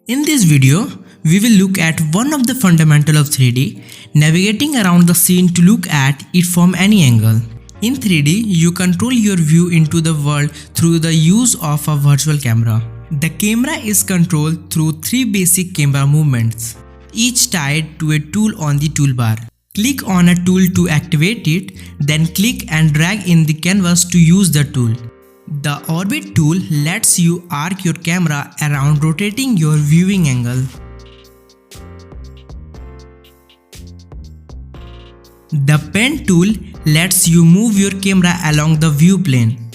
In this video, we will look at one of the fundamentals of 3D, navigating around the scene to look at it from any angle. In 3D, you control your view into the world through the use of a virtual camera. The camera is controlled through three basic camera movements, each tied to a tool on the toolbar. Click on a tool to activate it, then click and drag in the canvas to use the tool. The orbit tool lets you arc your camera around, rotating your viewing angle. The pen tool lets you move your camera along the view plane.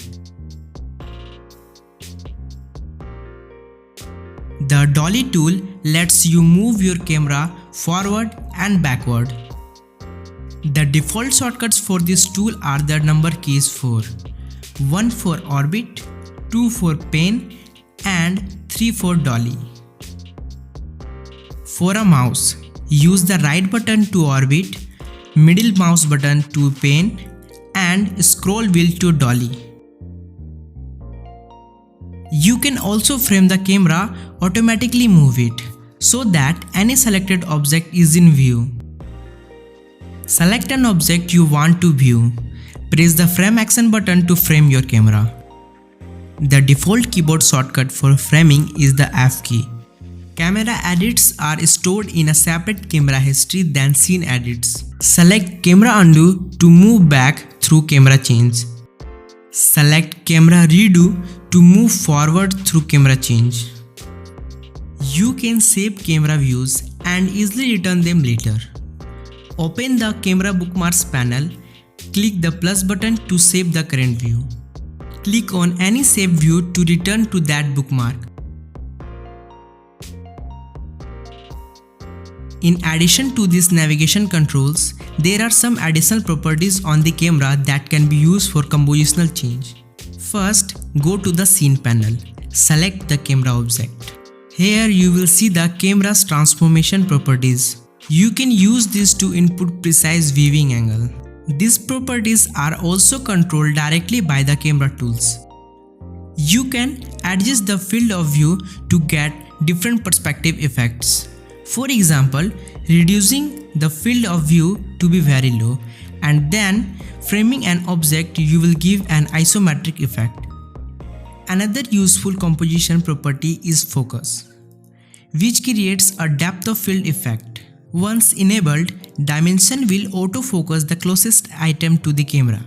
The dolly tool lets you move your camera forward and backward. The default shortcuts for this tool are the number keys 4. 1 for orbit, 2 for pen, and 3 for dolly. For a mouse, use the right button to orbit, middle mouse button to pen, and scroll wheel to dolly. You can also frame the camera, automatically move it, so that any selected object is in view. Select an object you want to view. Press the frame action button to frame your camera. The default keyboard shortcut for framing is the F key. Camera edits are stored in a separate camera history than scene edits. Select Camera Undo to move back through camera change. Select Camera Redo to move forward through camera change. You can save camera views and easily return them later. Open the Camera Bookmarks panel. Click the plus button to save the current view. Click on any saved view to return to that bookmark. In addition to these navigation controls, there are some additional properties on the camera that can be used for compositional change. First, go to the Scene panel. Select the camera object. Here you will see the camera's transformation properties. You can use this to input precise viewing angle. These properties are also controlled directly by the camera tools. You can adjust the field of view to get different perspective effects. For example, reducing the field of view to be very low, and then framing an object, you will give an isometric effect. Another useful composition property is focus, which creates a depth of field effect. Once enabled, Dimension will autofocus the closest item to the camera.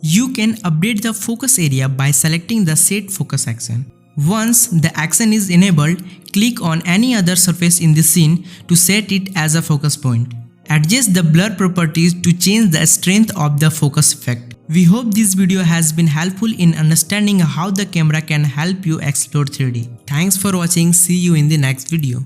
You can update the focus area by selecting the Set Focus action. Once the action is enabled, click on any other surface in the scene to set it as a focus point. Adjust the blur properties to change the strength of the focus effect. We hope this video has been helpful in understanding how the camera can help you explore 3D. Thanks for watching. See you in the next video.